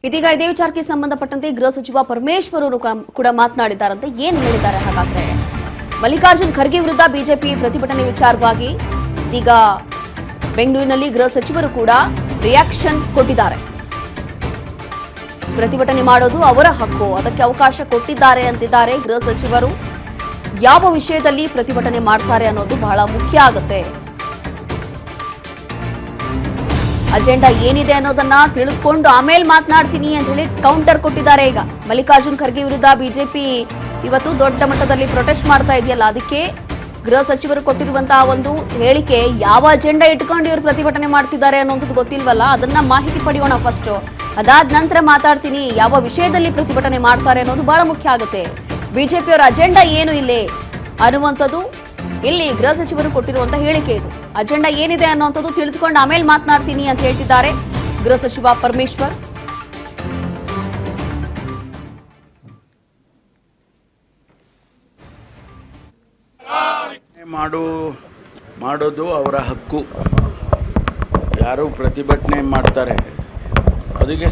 ಇದೀಗ ಇದೇ ವಿಚಾರಕ್ಕೆ ಸಂಬಂಧಪಟ್ಟಂತೆ ಗೃಹ ಸಚಿವ ಪರಮೇಶ್ವರ್ ಅವರು ಕೂಡ ಮಾತನಾಡಿದ್ದಾರಂತೆ. ಏನು ಹೇಳಿದ್ದಾರೆ ಹಾಗಾದ್ರೆ? ಮಲ್ಲಿಕಾರ್ಜುನ್ ಖರ್ಗೆ ವಿರುದ್ಧ ಬಿಜೆಪಿ ಪ್ರತಿಭಟನೆ ವಿಚಾರವಾಗಿ ಇದೀಗ ಬೆಂಗಳೂರಿನಲ್ಲಿ ಗೃಹ ಸಚಿವರು ಕೂಡ ರಿಯಾಕ್ಷನ್ ಕೊಟ್ಟಿದ್ದಾರೆ. ಪ್ರತಿಭಟನೆ ಮಾಡೋದು ಅವರ ಹಕ್ಕು, ಅದಕ್ಕೆ ಅವಕಾಶ ಕೊಟ್ಟಿದ್ದಾರೆ ಅಂತಿದ್ದಾರೆ ಗೃಹ ಸಚಿವರು. ಯಾವ ವಿಷಯದಲ್ಲಿ ಪ್ರತಿಭಟನೆ ಮಾಡ್ತಾರೆ ಅನ್ನೋದು ಬಹಳ ಮುಖ್ಯ ಆಗುತ್ತೆ. ಅಜೆಂಡಾ ಏನಿದೆ ಅನ್ನೋದನ್ನ ತಿಳಿದುಕೊಂಡು ಆಮೇಲೆ ಮಾತನಾಡ್ತೀನಿ ಅಂತ ಹೇಳಿ ಕೌಂಟರ್ ಕೊಟ್ಟಿದ್ದಾರೆ. ಈಗ ಮಲ್ಲಿಕಾರ್ಜುನ್ ಖರ್ಗೆ ವಿರುದ್ಧ ಬಿಜೆಪಿ ಇವತ್ತು ದೊಡ್ಡ ಮಟ್ಟದಲ್ಲಿ ಪ್ರೊಟೆಸ್ಟ್ ಮಾಡ್ತಾ ಇದೆಯಲ್ಲ, ಅದಕ್ಕೆ ಗೃಹ ಸಚಿವರು ಕೊಟ್ಟಿರುವಂತಹ ಒಂದು ಹೇಳಿಕೆ ಯಾವ ಅಜೆಂಡಾ ಇಟ್ಕೊಂಡು ಇವರು ಪ್ರತಿಭಟನೆ ಮಾಡ್ತಿದ್ದಾರೆ ಅನ್ನೋದು ಗೊತ್ತಿಲ್ವಲ್ಲ, ಅದನ್ನ ಮಾಹಿತಿ ಪಡೆಯೋಣ ಫಸ್ಟ್. ಅದಾದ ನಂತರ ಮಾತಾಡ್ತೀನಿ ಯಾವ ವಿಷಯದಲ್ಲಿ ಪ್ರತಿಭಟನೆ ಮಾಡ್ತಾರೆ ಅನ್ನೋದು ಬಹಳ ಮುಖ್ಯ ಆಗುತ್ತೆ. ಬಿಜೆಪಿಯವರ ಅಜೆಂಡಾ ಏನು ಇಲ್ಲಿ ಅನ್ನುವಂಥದ್ದು ಇಲ್ಲಿ ಗೃಹ ಸಚಿವರು ಕೊಟ್ಟಿರುವಂತಹ ಹೇಳಿಕೆ. ಇದು ಅಜೆಂಡಾ ಏನಿದೆ ಅನ್ನುವಂಥದ್ದು ತಿಳಿದುಕೊಂಡು ಆಮೇಲೆ ಮಾತನಾಡ್ತೀನಿ ಅಂತ ಹೇಳ್ತಿದ್ದಾರೆ ಗೃಹ ಸಚಿವ ಪರಮೇಶ್ವರ್. ಮಾಡೋದು ಅವರ ಹಕ್ಕು. ಯಾರು ಪ್ರತಿಭಟನೆ ಮಾಡ್ತಾರೆ ಅದಕ್ಕೆ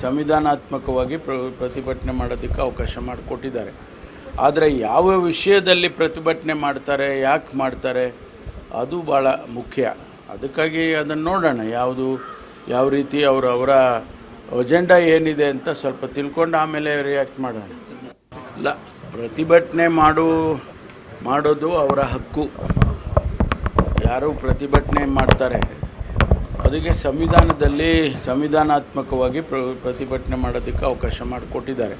ಸಂವಿಧಾನಾತ್ಮಕವಾಗಿ ಪ್ರತಿಭಟನೆ ಮಾಡೋದಕ್ಕೆ ಅವಕಾಶ ಮಾಡಿಕೊಟ್ಟಿದ್ದಾರೆ. ಆದರೆ ಯಾವ ವಿಷಯದಲ್ಲಿ ಪ್ರತಿಭಟನೆ ಮಾಡ್ತಾರೆ, ಯಾಕೆ ಮಾಡ್ತಾರೆ, ಅದು ಭಾಳ ಮುಖ್ಯ. ಅದಕ್ಕಾಗಿ ಅದನ್ನು ನೋಡೋಣ, ಯಾವ ರೀತಿ ಅವರ ಅಜೆಂಡಾ ಏನಿದೆ ಅಂತ ಸ್ವಲ್ಪ ತಿಳ್ಕೊಂಡು ಆಮೇಲೆ ರಿಯಾಕ್ಟ್ ಮಾಡೋಣ. ಇಲ್ಲ, ಪ್ರತಿಭಟನೆ ಮಾಡೋದು ಅವರ ಹಕ್ಕು. ಯಾರು ಪ್ರತಿಭಟನೆ ಮಾಡ್ತಾರೆ ಅದಕ್ಕೆ ಸಂವಿಧಾನಾತ್ಮಕವಾಗಿ ಪ್ರತಿಭಟನೆ ಮಾಡೋದಕ್ಕೆ ಅವಕಾಶ ಮಾಡಿಕೊಟ್ಟಿದ್ದಾರೆ.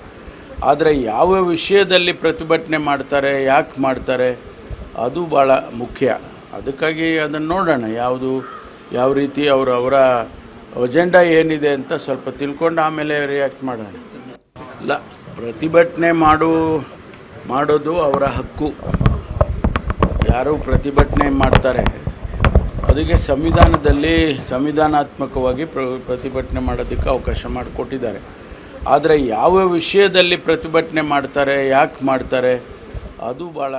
ಆದರೆ ಯಾವ ವಿಷಯದಲ್ಲಿ ಪ್ರತಿಭಟನೆ ಮಾಡ್ತಾರೆ, ಯಾಕೆ ಮಾಡ್ತಾರೆ, ಅದು ಭಾಳ ಮುಖ್ಯ. ಅದಕ್ಕಾಗಿ ಅದನ್ನು ನೋಡೋಣ, ಯಾವ ರೀತಿ ಅವರ ಅಜೆಂಡಾ ಏನಿದೆ ಅಂತ ಸ್ವಲ್ಪ ತಿಳ್ಕೊಂಡು ಆಮೇಲೆ ರಿಯಾಕ್ಟ್ ಮಾಡೋಣ. ಇಲ್ಲ, ಪ್ರತಿಭಟನೆ ಮಾಡೋದು ಅವರ ಹಕ್ಕು. ಯಾರು ಪ್ರತಿಭಟನೆ ಮಾಡ್ತಾರೆ ಅದಕ್ಕೆ ಸಂವಿಧಾನಾತ್ಮಕವಾಗಿ ಪ್ರತಿಭಟನೆ ಮಾಡೋದಕ್ಕೆ ಅವಕಾಶ ಮಾಡಿಕೊಟ್ಟಿದ್ದಾರೆ. ಆದರೆ ಯಾವ ವಿಷಯದಲ್ಲಿ ಪ್ರತಿಭಟನೆ ಮಾಡ್ತಾರೆ, ಯಾಕೆ ಮಾಡ್ತಾರೆ, ಅದು ಭಾಳ